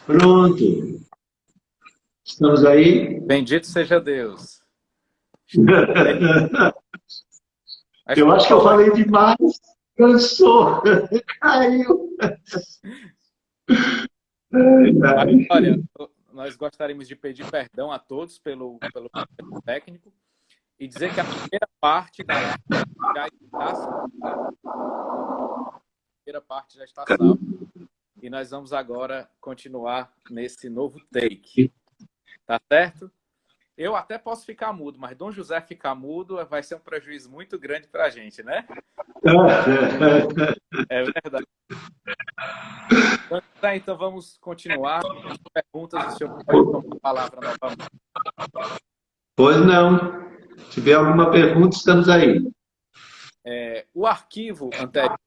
Pronto. Estamos aí? Bendito seja Deus. A Eu acho que eu escola, falei demais. Cansou. Caiu. Ai, mas, ai. olha, nós gostaríamos de pedir perdão a todos pelo técnico e dizer que a primeira parte da live já está salva. A primeira parte já está salva. E nós vamos agora continuar nesse novo take. Tá certo? Eu até posso ficar mudo, mas Dom José ficar mudo vai ser um prejuízo muito grande para a gente, né? É verdade. Então vamos continuar. As perguntas, o senhor pode tomar a palavra novamente. Pois não. Se tiver alguma pergunta, estamos aí. O arquivo anterior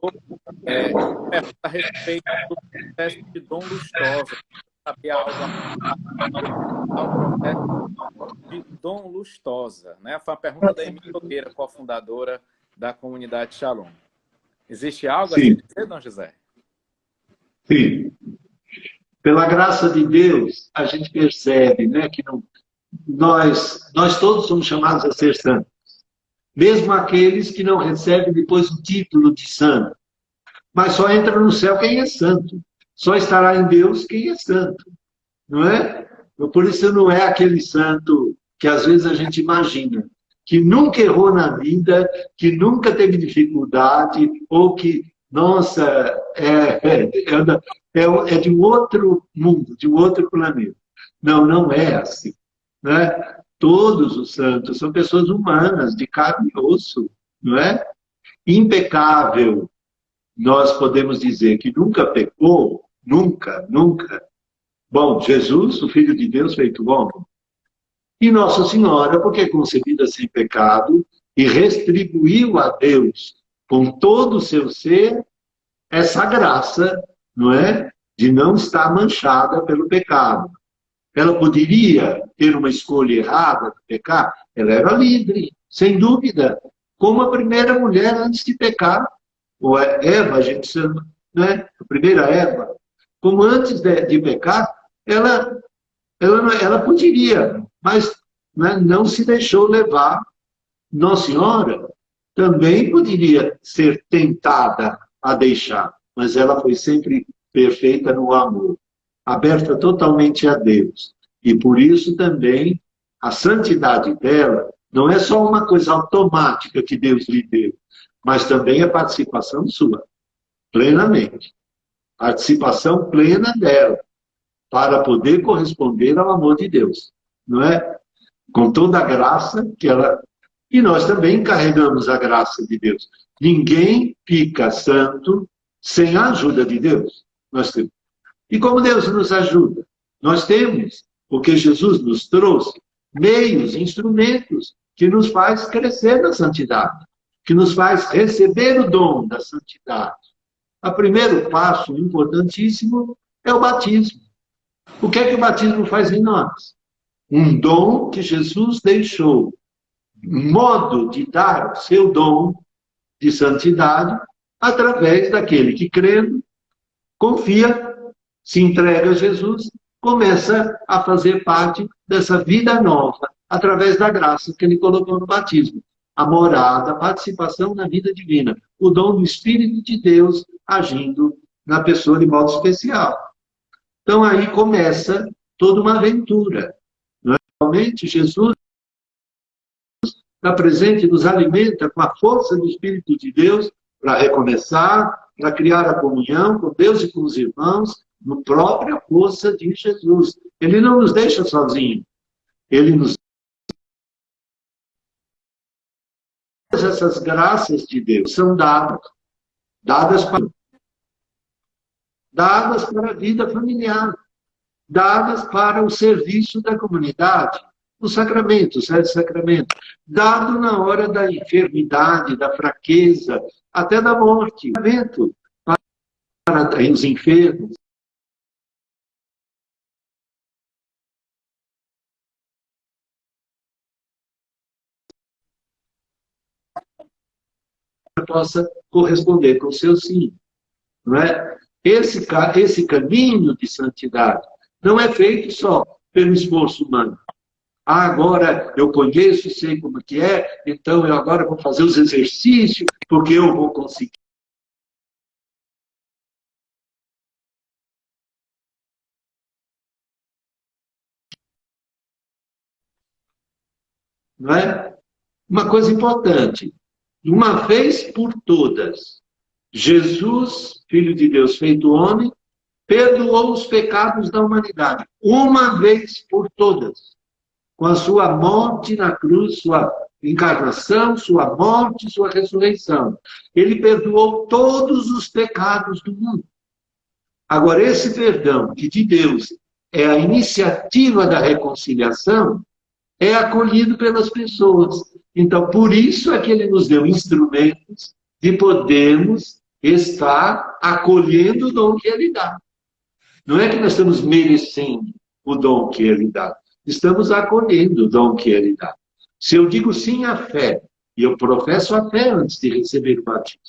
pergunta a respeito do processo de Dom Lustosa. Saber ao processo de Dom Lustosa, né? Foi uma pergunta da Emília Nogueira, cofundadora da comunidade Shalom. Existe algo a se Sim, dizer, Dom José? sim. Pela graça de Deus, a gente percebe, né, que não, nós todos somos chamados a ser santos. Mesmo aqueles que não recebem depois o título de santo. Mas só entra no céu quem é santo. Só estará em Deus quem é santo. Não é? Por isso não é aquele santo que às vezes a gente imagina, que nunca errou na vida, que nunca teve dificuldade, ou que, nossa, é de um outro mundo, de um outro planeta. Não, não é assim. Né? Todos os santos são pessoas humanas, de carne e osso, não é? Impecável, nós podemos dizer que nunca pecou, nunca, nunca. Bom, Jesus, o Filho de Deus feito homem. E Nossa Senhora, porque é concebida sem pecado e retribuiu a Deus com todo o seu ser essa graça, não é? De não estar manchada pelo pecado. Ela poderia ter uma escolha errada de pecar? Ela era livre, sem dúvida. Como a primeira mulher antes de pecar. Ou Eva, a gente chama, né? A primeira Eva. Como antes de pecar, ela poderia, mas né, não se deixou levar. Nossa Senhora também poderia ser tentada a deixar, mas ela foi sempre perfeita no amor, aberta totalmente a Deus. E por isso também a santidade dela não é só uma coisa automática que Deus lhe deu, mas também a participação sua, plenamente. Participação plena dela, para poder corresponder ao amor de Deus, não é? Com toda a graça que ela... E nós também carregamos a graça de Deus. Ninguém fica santo sem a ajuda de Deus. Nós temos. E como Deus nos ajuda? Nós temos, porque Jesus nos trouxe meios, instrumentos que nos faz crescer na santidade, que nos faz receber o dom da santidade. O primeiro passo importantíssimo é o batismo. O que é que o batismo faz em nós? Um dom que Jesus deixou, um modo de dar o seu dom de santidade através daquele que crendo, confia, se entrega a Jesus, começa a fazer parte dessa vida nova através da graça que ele colocou no batismo. A morada, a participação na vida divina, o dom do Espírito de Deus agindo na pessoa de modo especial. Então aí começa toda uma aventura. Realmente, Jesus está presente, nos alimenta com a força do Espírito de Deus para recomeçar, para criar a comunhão com Deus e com os irmãos, na própria força de Jesus. Ele não nos deixa sozinhos. Ele nos dá essas graças de Deus, são dadas para a vida familiar, dadas para o serviço da comunidade, os sacramentos, sete sacramentos, dado na hora da enfermidade, da fraqueza, até da morte, para os enfermos. Possa corresponder com o seu sim. Não é? Esse caminho de santidade Não é feito só pelo esforço humano. Ah, agora eu conheço, sei como que é, então eu agora vou fazer os exercícios, porque eu vou conseguir. Não é? Uma coisa importante, de uma vez por todas, Jesus, Filho de Deus feito homem, perdoou os pecados da humanidade, uma vez por todas, com a sua morte na cruz, sua encarnação, sua morte, sua ressurreição. Ele perdoou todos os pecados do mundo. Agora, esse perdão que de Deus é a iniciativa da reconciliação, é acolhido pelas pessoas. Então, por isso é que ele nos deu instrumentos de podermos estar acolhendo o dom que ele dá. Não é que nós estamos merecendo o dom que ele dá. Estamos acolhendo o dom que ele dá. Se eu digo sim à fé, e eu professo a fé antes de receber o batismo,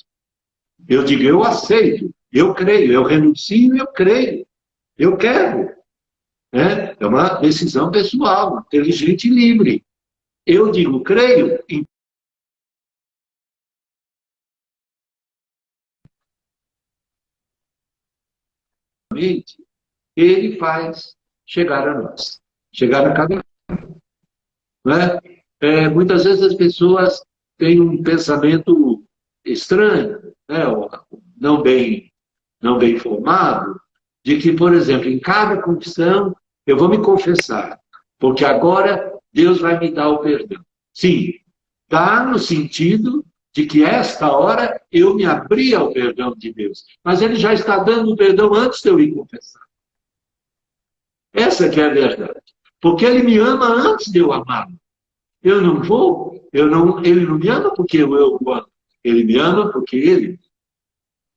eu digo, eu aceito, eu creio, eu renuncio, eu creio, eu quero. É uma decisão pessoal, inteligente e livre. Eu digo, creio, ele faz chegar a nós, chegar a cada um. Né? Muitas vezes as pessoas têm um pensamento estranho, né? Não bem formado, de que, por exemplo, em cada confissão eu vou me confessar, porque agora Deus vai me dar o perdão. Sim, dá no sentido de que esta hora eu me abri ao perdão de Deus, mas Ele já está dando o perdão antes de eu ir confessar. Essa que é a verdade. Porque Ele me ama antes de eu amá-lo. Eu não vou, ele não me ama porque eu o amo. Ele me ama porque ele.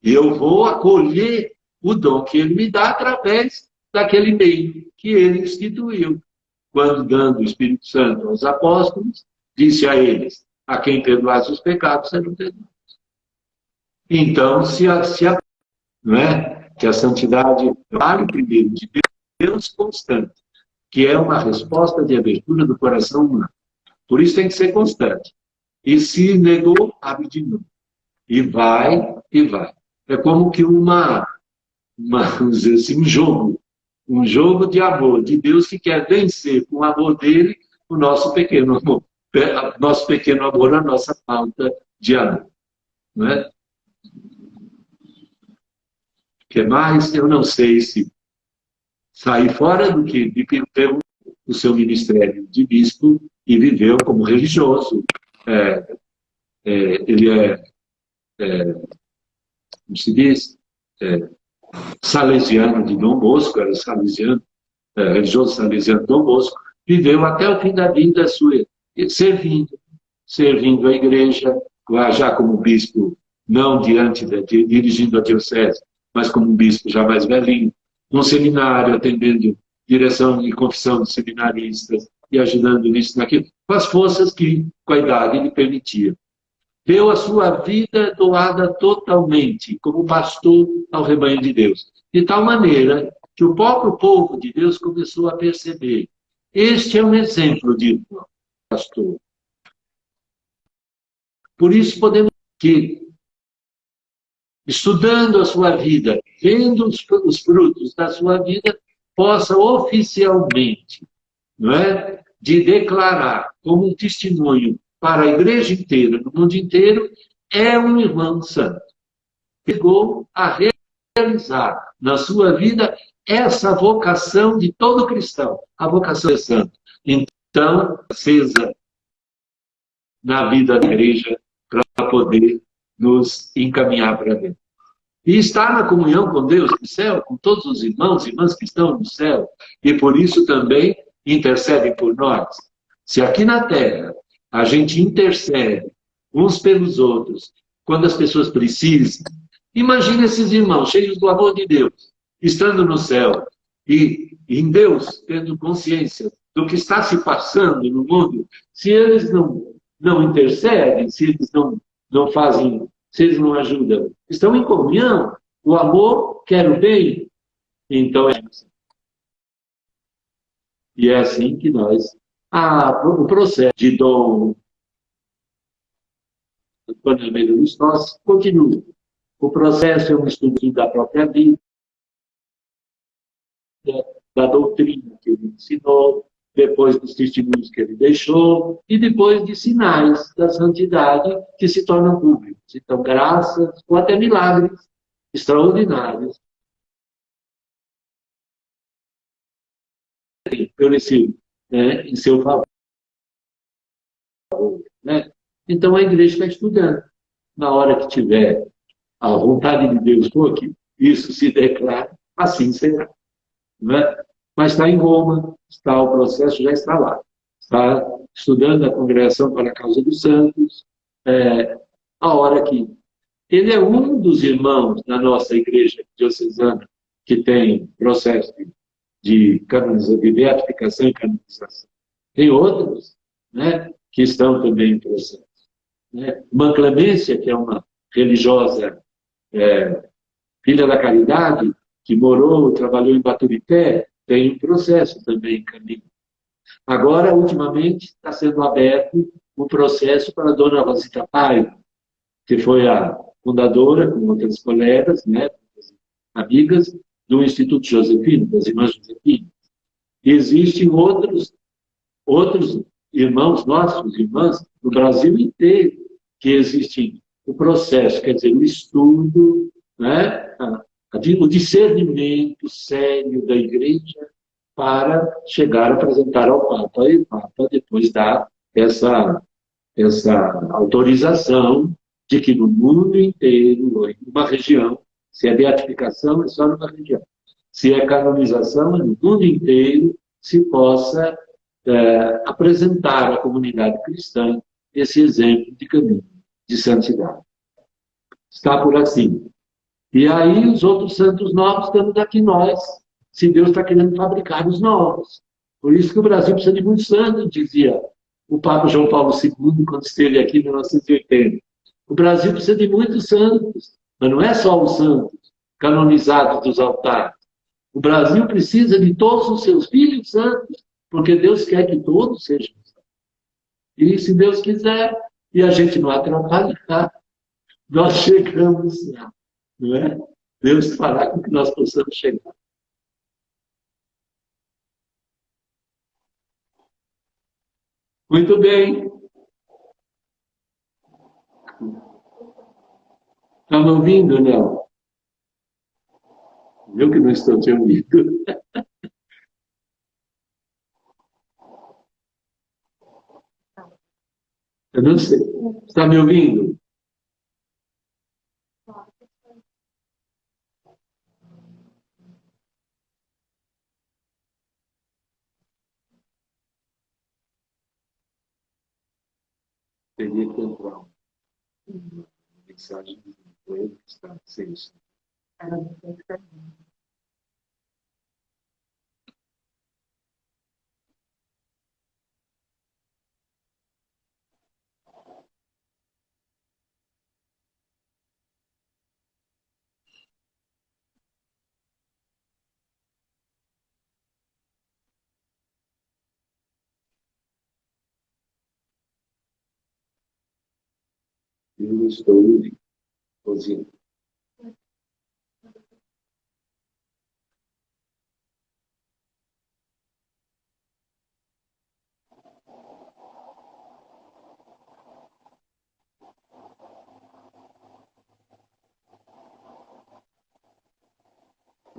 Eu vou acolher o dom que ele me dá através daquele meio que ele instituiu. Quando, dando o Espírito Santo aos apóstolos, disse a eles, a quem perdoasse os pecados serão perdoados. Então, não é? Que a santidade vale primeiro de Deus constante, que é uma resposta de abertura do coração humano. Por isso tem que ser constante. E se negou, abre de novo. E vai, e vai. É como que vamos dizer assim, um jogo de amor, de Deus que quer vencer com o amor dele o nosso pequeno amor. Nosso pequeno amor, a nossa falta de amor. Não é? O que mais? Eu não sei se sair fora do que me perguntou o seu ministério de bispo e viveu como religioso. Ele como se diz, salesiano de Dom Bosco, era salesiano, religioso salesiano de Dom Bosco, viveu até o fim da vida sua, servindo a igreja, já como bispo, não dirigindo a diocese, mas como um bispo já mais velhinho, num seminário, atendendo direção e confissão de seminaristas, e ajudando nisso, naquilo, com as forças que, com a idade, ele permitia. Deu a sua vida doada totalmente, como pastor ao rebanho de Deus. De tal maneira que o próprio povo de Deus começou a perceber. Este é um exemplo de pastor. Por isso podemos que, estudando a sua vida, vendo os frutos da sua vida, possa oficialmente, não é, de declarar como um testemunho para a igreja inteira, no mundo inteiro, é um irmão santo. Chegou a realizar na sua vida essa vocação de todo cristão, a vocação de santo. Então, acesa na vida da igreja para poder nos encaminhar para dentro. E estar na comunhão com Deus no céu, com todos os irmãos e irmãs que estão no céu, e por isso também intercedem por nós. Se aqui na terra a gente intercede uns pelos outros, quando as pessoas precisam, imagine esses irmãos cheios do amor de Deus, estando no céu, e em Deus tendo consciência do que está se passando no mundo, se eles não intercedem, se eles não fazem, se eles não ajudam, estão em comunhão, o amor quer o bem, então é E é assim que nós... o processo de Dom Antônio Almeida dos Nossos continua. O processo é um estudo da própria vida, da doutrina que ele ensinou, depois dos testemunhos que ele deixou, e depois de sinais da santidade que se tornam públicos. Então, graças, ou até milagres extraordinários, pelo esse, né, em seu favor. Né? Então, a igreja está estudando. Na hora que tiver a vontade de Deus for que isso se declare, assim será. Né? Mas está em Roma, está, o processo já está lá. Está estudando a Congregação para a Causa dos Santos, a hora que... Ele é um dos irmãos da nossa igreja diocesana que tem processo de canonização, de beatificação e canonização. Tem outros, né, que estão também em processo. Né? Irmã Clemência, que é uma religiosa filha da caridade, que morou, trabalhou em Baturité, tem um processo também em caminho. Agora, ultimamente, está sendo aberto um processo para a dona Rosita Paiva, que foi a fundadora, com outras colegas, né, amigas, do Instituto Josefino, das Irmãs Josefinas. E existem outros irmãos nossos, irmãs, no Brasil inteiro, que existem o processo, quer dizer, o estudo, né, o discernimento sério da igreja para chegar a apresentar ao Papa, e o Papa depois dá essa autorização de que no mundo inteiro, ou em uma região, se é beatificação, é só numa região. Se é canonização, é no mundo inteiro, se possa apresentar à comunidade cristã esse exemplo de caminho, de santidade. Está por assim. E aí os outros santos novos estamos aqui nós, se Deus está querendo fabricar os novos. Por isso que o Brasil precisa de muitos santos, dizia o Papa João Paulo II, quando esteve aqui em 1980. O Brasil precisa de muitos santos, mas não é só os santos canonizados dos altares. O Brasil precisa de todos os seus filhos santos, porque Deus quer que todos sejam santos. E se Deus quiser, e a gente não atrapalhar, nós chegamos lá, não é? Deus fará com que nós possamos chegar. Muito bem. Está me ouvindo, não? Eu que não estou te ouvindo. Eu não sei. Está me ouvindo? Teria que entrar uma mensagem do ele que está sem isso. Eu estou cozinhando.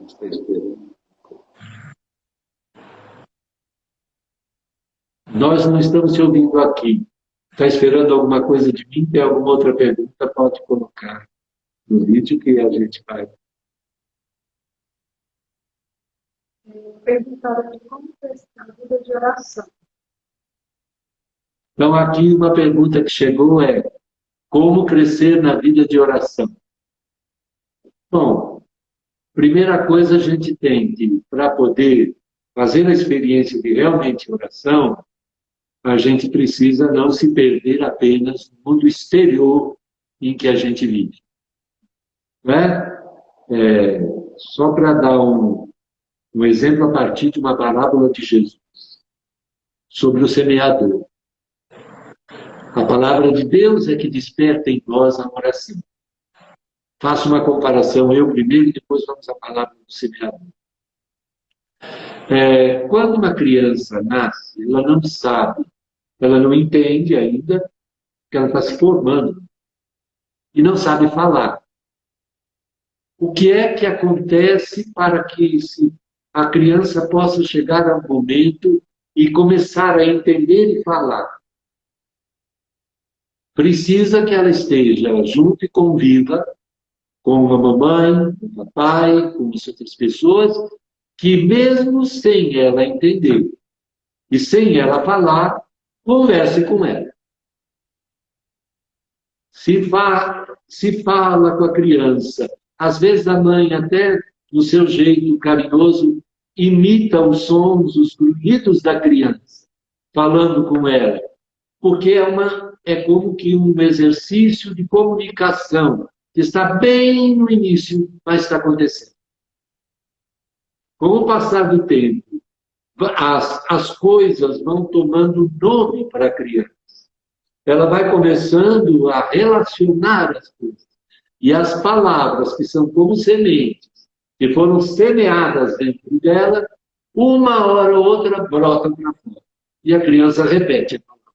Está esperando. Nós não estamos te ouvindo aqui. Está esperando alguma coisa de mim? Tem alguma outra pergunta? Pode colocar no vídeo que a gente vai. Perguntaram aqui como crescer a vida de oração. Então, aqui uma pergunta que chegou é: como crescer na vida de oração? Bom, primeira coisa a gente tem que, para poder fazer a experiência de realmente oração, a gente precisa não se perder apenas no mundo exterior em que a gente vive. Né? Só para dar um exemplo a partir de uma parábola de Jesus. sobre o semeador. A palavra de Deus é que desperta em nós a oração. Faço uma comparação, eu primeiro, e depois vamos à palavra do semeador. Quando uma criança nasce, ela não sabe, ela não entende ainda que ela está se formando e não sabe falar. O que é que acontece para que a criança possa chegar ao momento e começar a entender e falar? Precisa que ela esteja junto e conviva com a mamãe, com o papai, com as outras pessoas, que mesmo sem ela entender e sem ela falar, converse com ela. Se fala com a criança, às vezes a mãe até do seu jeito carinhoso imita os sons, os grunhidos da criança, falando com ela, porque é como que um exercício de comunicação que está bem no início, mas está acontecendo. Com o passar do tempo, as coisas vão tomando nome para a criança. Ela vai começando a relacionar as coisas. E as palavras que são como sementes, que foram semeadas dentro dela, uma hora ou outra brotam para fora. E a criança repete a palavra.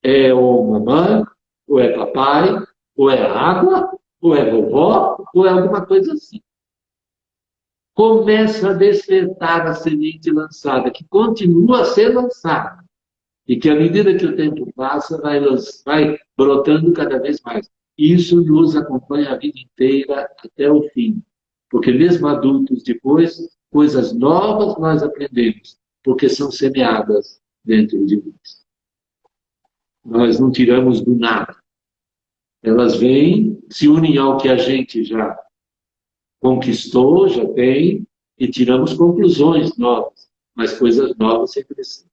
É ou mamãe, ou é papai, ou é água, ou é vovó, ou é alguma coisa assim. Começa a despertar a semente lançada, que continua a ser lançada. E que, à medida que o tempo passa, vai brotando cada vez mais. E isso nos acompanha a vida inteira até o fim. Porque mesmo adultos depois, coisas novas nós aprendemos, porque são semeadas dentro de nós. Nós não tiramos do nada. Elas vêm, se unem ao que a gente já conquistou, já tem, e tiramos conclusões novas, mas coisas novas sempre são.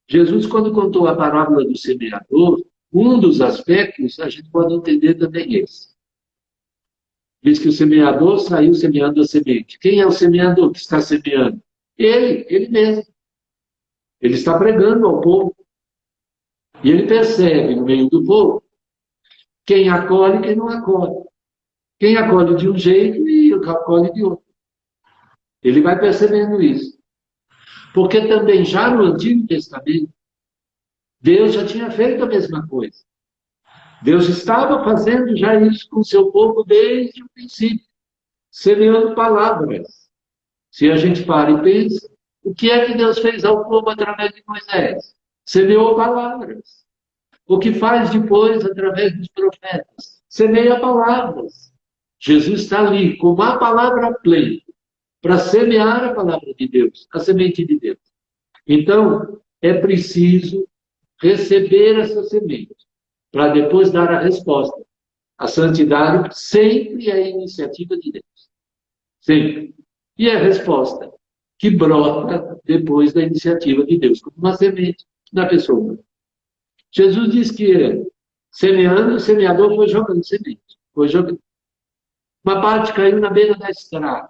Jesus, quando contou a parábola do semeador, um dos aspectos a gente pode entender também esse. Diz que o semeador saiu semeando a semente. Quem é o semeador que está semeando? Ele mesmo. Ele está pregando ao povo. E ele percebe no meio do povo quem acolhe e quem não acolhe. Quem acolhe de um jeito e acolhe de outro. Ele vai percebendo isso. Porque também já no Antigo Testamento, Deus já tinha feito a mesma coisa. Deus estava fazendo já isso com o seu povo desde o princípio, semeando palavras. Se a gente para e pensa, o que é que Deus fez ao povo através de Moisés? Semeou palavras. O que faz depois através dos profetas? Semeia palavras. Jesus está ali com a palavra plena para semear a palavra de Deus, a semente de Deus. Então, é preciso receber essa semente para depois dar a resposta. A santidade sempre é a iniciativa de Deus. Sempre. E é a resposta que brota depois da iniciativa de Deus, como uma semente na pessoa. Jesus diz que semeando, o semeador foi jogando semente. Foi jogando. Uma parte caiu na beira da estrada.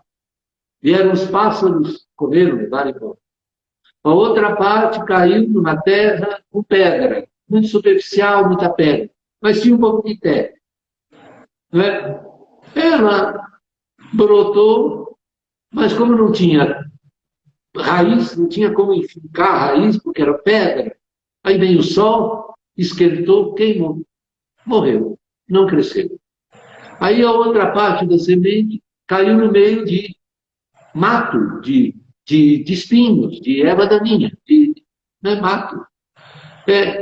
Vieram os pássaros, comeram, levaram embora. A outra parte caiu numa terra com pedra, muito superficial, muita pedra, mas tinha um pouco de terra. Né? Ela brotou, mas como não tinha raiz, não tinha como enfincar a raiz, porque era pedra, aí veio o sol, esquentou, queimou, morreu, não cresceu. Aí a outra parte da semente caiu no meio de mato, de espinhos, de erva daninha, mato.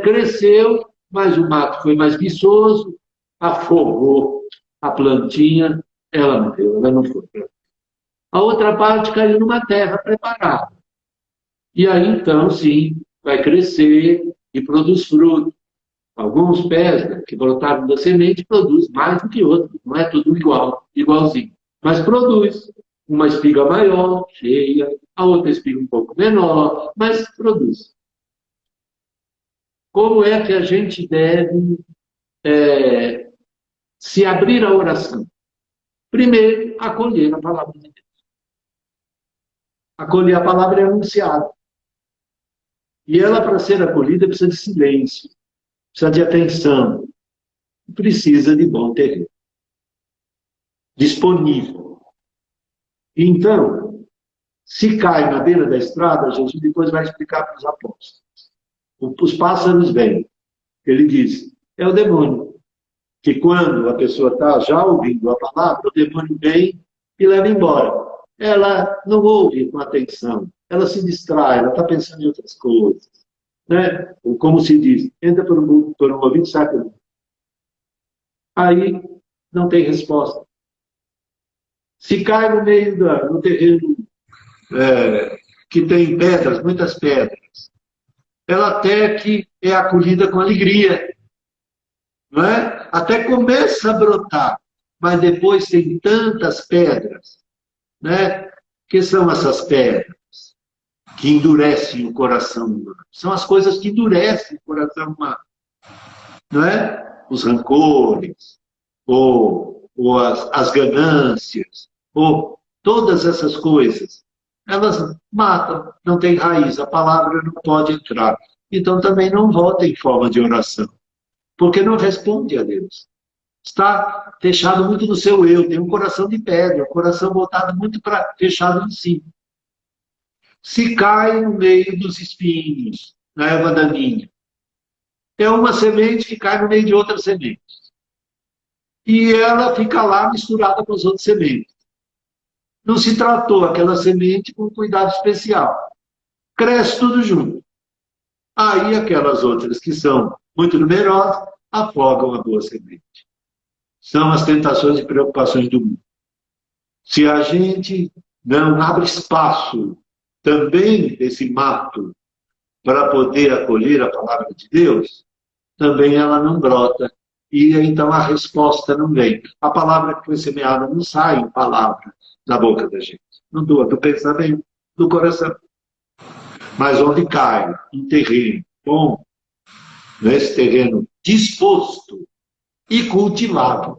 Cresceu, mas o mato foi mais viçoso, afogou a plantinha, ela morreu, ela não foi plantada. A outra parte caiu numa terra preparada. E aí, então, sim, vai crescer e produz fruto. Alguns pés, né, que brotaram da semente produzem mais do que outros, não é tudo igualzinho. Mas produz. Uma espiga maior, cheia, a outra espiga um pouco menor, mas produz. Como é que a gente deve se abrir à oração? Primeiro, acolher a palavra de Deus. Acolher a palavra é anunciada. E ela, para ser acolhida, precisa de silêncio, precisa de atenção, precisa de bom terreno, disponível. Então, se cai na beira da estrada, Jesus depois vai explicar para os apóstolos. Os pássaros vêm. Ele diz, é o demônio. Que quando a pessoa está já ouvindo a palavra, o demônio vem e leva embora. Ela não ouve com atenção, ela se distrai, ela está pensando em outras coisas. Né? Ou como se diz, entra por um ouvido e sai pelo outro. Aí não tem resposta. Se cai no meio no terreno que tem pedras, muitas pedras, ela até que é acolhida com alegria. Não é? Até começa a brotar, mas depois tem tantas pedras, né? Que são essas pedras que endurecem o coração humano. São as coisas que endurecem o coração humano, não é? Os rancores, ou as ganâncias, ou todas essas coisas. Elas matam, não tem raiz, a palavra não pode entrar. Então também não volta em forma de oração, porque não responde a Deus. Está fechado muito no seu eu, tem um coração de pedra, um coração voltado muito fechado em si. Se cai no meio dos espinhos, na erva daninha, é uma semente que cai no meio de outras sementes. E ela fica lá misturada com as outras sementes. Não se tratou aquela semente com cuidado especial. Cresce tudo junto. Aí aquelas outras que são muito numerosas afogam a boa semente. São as tentações e preocupações do mundo. Se a gente não abre espaço também desse mato para poder acolher a palavra de Deus, também ela não brota. E então a resposta não vem. A palavra que foi semeada não sai em palavra da boca da gente. Não do pensamento, do coração. Mas onde cai um terreno bom, nesse terreno disposto e cultivado.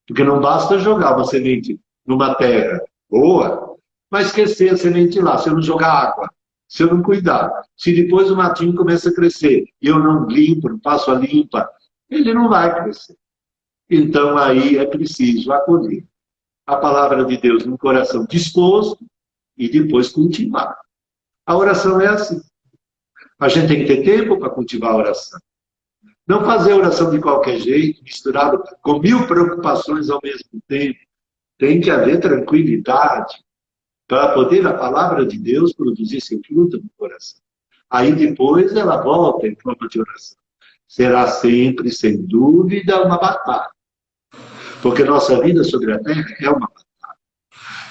Porque não basta jogar uma semente numa terra boa, mas esquecer a semente lá. Se eu não jogar água, se eu não cuidar, se depois o matinho começa a crescer e eu não limpo, não passo a limpa, ele não vai crescer. Então aí é preciso acolher a palavra de Deus no coração disposto e depois cultivar. A oração é assim. A gente tem que ter tempo para cultivar a oração. Não fazer oração de qualquer jeito, misturado com 1000 preocupações ao mesmo tempo. Tem que haver tranquilidade para poder a palavra de Deus produzir seu fruto no coração. Aí depois ela volta em forma de oração. Será sempre, sem dúvida, uma batalha. Porque nossa vida sobre a terra é uma batalha.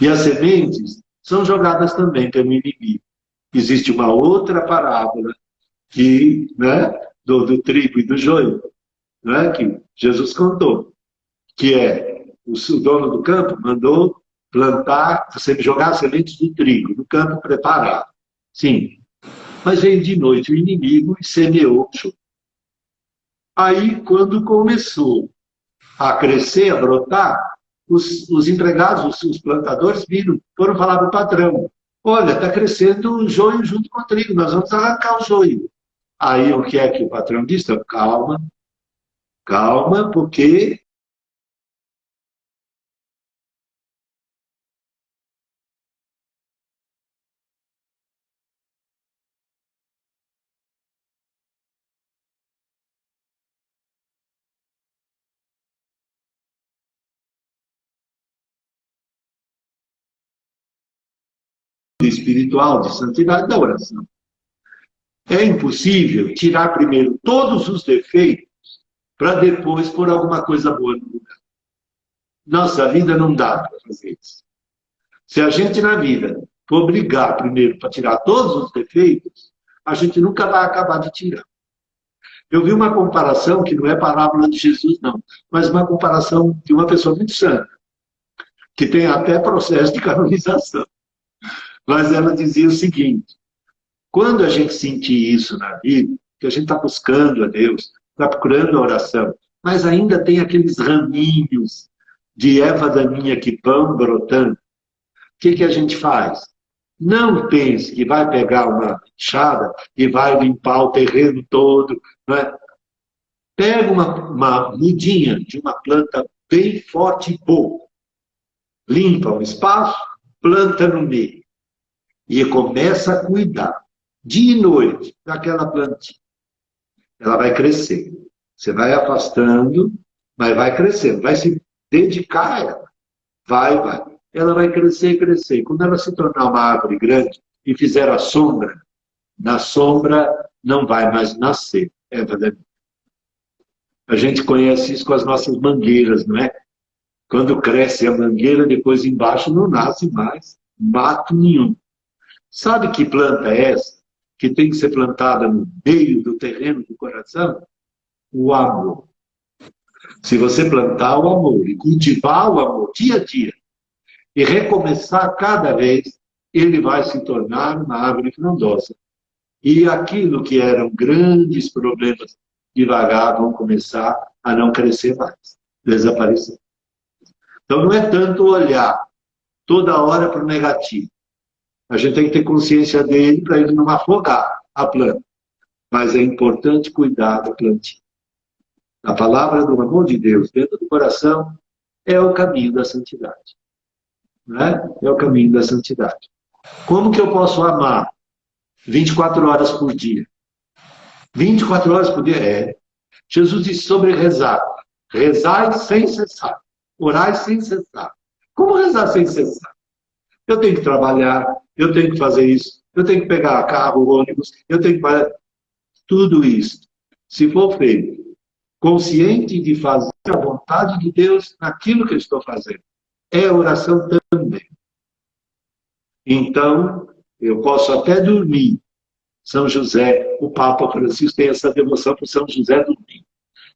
E as sementes são jogadas também pelo inimigo. Existe uma outra parábola que, né, do trigo e do joio, né, que Jesus contou, que é o dono do campo mandou plantar, jogar sementes do trigo no campo preparado. Sim. Mas veio de noite o inimigo e semeou o joio. Aí, quando começou a crescer, a brotar, os empregados, os plantadores foram falar para o patrão, olha, está crescendo o joio junto com o trigo, nós vamos arrancar o joio. Aí o que é que o patrão disse? Então, calma, calma, porque espiritual de santidade da oração. É impossível tirar primeiro todos os defeitos para depois pôr alguma coisa boa no lugar. Nossa vida não dá para fazer isso. Se a gente na vida for brigar primeiro para tirar todos os defeitos, a gente nunca vai acabar de tirar. Eu vi uma comparação, que não é parábola de Jesus, não, mas uma comparação de uma pessoa muito santa, que tem até processo de canonização. Mas ela dizia o seguinte, quando a gente sentir isso na vida, que a gente está buscando a Deus, está procurando a oração, mas ainda tem aqueles raminhos de erva daninha que vão brotando, o que a gente faz? Não pense que vai pegar uma enxada e vai limpar o terreno todo. Não é? Pega uma mudinha de uma planta bem forte e boa. Limpa o espaço, planta no meio. E começa a cuidar, dia e noite, daquela plantinha. Ela vai crescer. Você vai afastando, mas vai crescendo. Vai se dedicar a ela. Vai. Ela vai crescer. Quando ela se tornar uma árvore grande e fizer a sombra, na sombra não vai mais nascer. É verdade. A gente conhece isso com as nossas mangueiras, não é? Quando cresce a mangueira, depois embaixo não nasce mais mato nenhum. Sabe que planta é essa? Que tem que ser plantada no meio do terreno do coração? O amor. Se você plantar o amor e cultivar o amor dia a dia, e recomeçar cada vez, ele vai se tornar uma árvore frondosa. E aquilo que eram grandes problemas, devagar vão começar a não crescer mais, desaparecer. Então não é tanto olhar toda hora para o negativo. A gente tem que ter consciência dele para ele não afogar a planta. Mas é importante cuidar da plantinha. A palavra do amor de Deus dentro do coração é o caminho da santidade. Não é? É o caminho da santidade. Como que eu posso amar 24 horas por dia? 24 horas por dia é. Jesus disse sobre rezar. Rezai sem cessar. Orai sem cessar. Como rezar sem cessar? Eu tenho que trabalhar, eu tenho que fazer isso, eu tenho que pegar carro, ônibus, eu tenho que fazer tudo isso. Se for feito consciente de fazer a vontade de Deus naquilo que eu estou fazendo, é oração também. Então, eu posso até dormir. São José, o Papa Francisco tem essa devoção por São José dormir.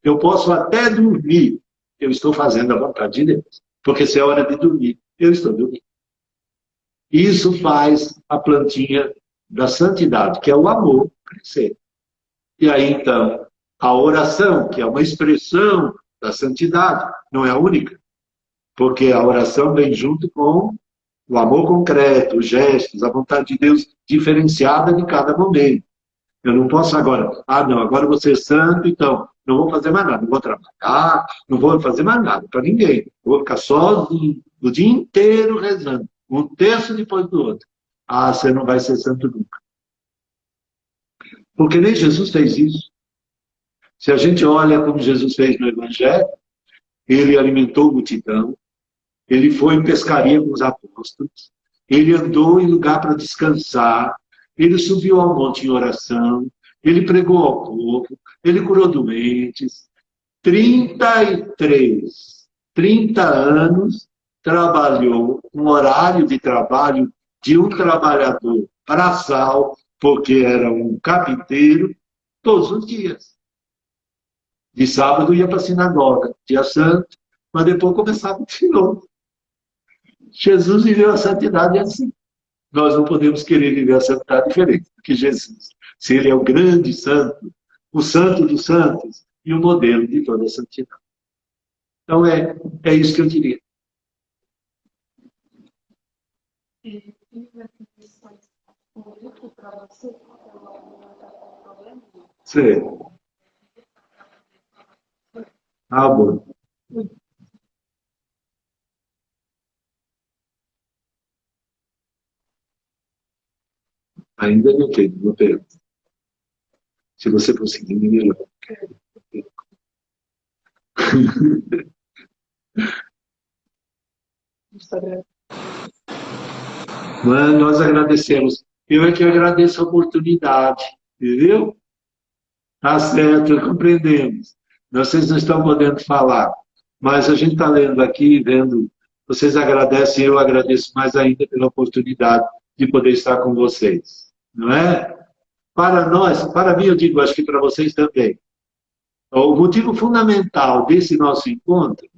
Eu posso até dormir, eu estou fazendo a vontade de Deus. Porque se é hora de dormir, eu estou dormindo. Isso faz a plantinha da santidade, que é o amor, crescer. E aí, então, a oração, que é uma expressão da santidade, não é a única. Porque a oração vem junto com o amor concreto, os gestos, a vontade de Deus diferenciada de cada momento. Eu não posso agora, agora eu vou ser santo, então não vou fazer mais nada, não vou trabalhar, não vou fazer mais nada para ninguém. Eu vou ficar sozinho o dia inteiro rezando, um terço depois do outro. Você não vai ser santo nunca. Porque nem Jesus fez isso. Se a gente olha como Jesus fez no Evangelho, ele alimentou a multidão, ele foi em pescaria com os apóstolos, ele andou em lugar para descansar, ele subiu ao monte em oração, ele pregou ao povo, ele curou doentes. 30 anos trabalhou, um horário de trabalho de um trabalhador braçal, porque era um carpinteiro, todos os dias. De sábado ia para a sinagoga, dia santo, mas depois começava de novo. Jesus viveu a santidade assim. Nós não podemos querer viver a santidade diferente do que Jesus. Se ele é o grande santo, o santo dos santos e o modelo de toda a santidade. Então é isso que eu diria. Sim. Bom. Ainda não tem uma pergunta. Se você conseguir, me melhor. Mas nós agradecemos. Eu é que agradeço a oportunidade, entendeu? Tá certo, compreendemos. Vocês não estão podendo falar, mas a gente está lendo aqui, vendo. Vocês agradecem, eu agradeço mais ainda pela oportunidade de poder estar com vocês. Não é? Para nós, para mim, eu digo, acho que para vocês também. O motivo fundamental desse nosso encontro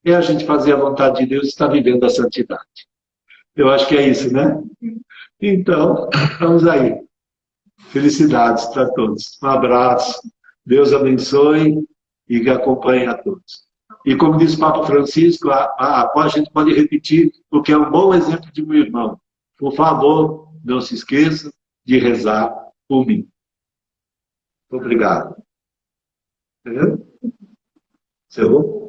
é a gente fazer a vontade de Deus e estar vivendo a santidade. Eu acho que é isso, né? Então, vamos aí. Felicidades para todos. Um abraço. Deus abençoe e que acompanhe a todos. E como diz o Papa Francisco, a gente pode repetir, porque é um bom exemplo de meu irmão. Por favor, não se esqueça de rezar por mim. Obrigado. Entendeu? Encerrou?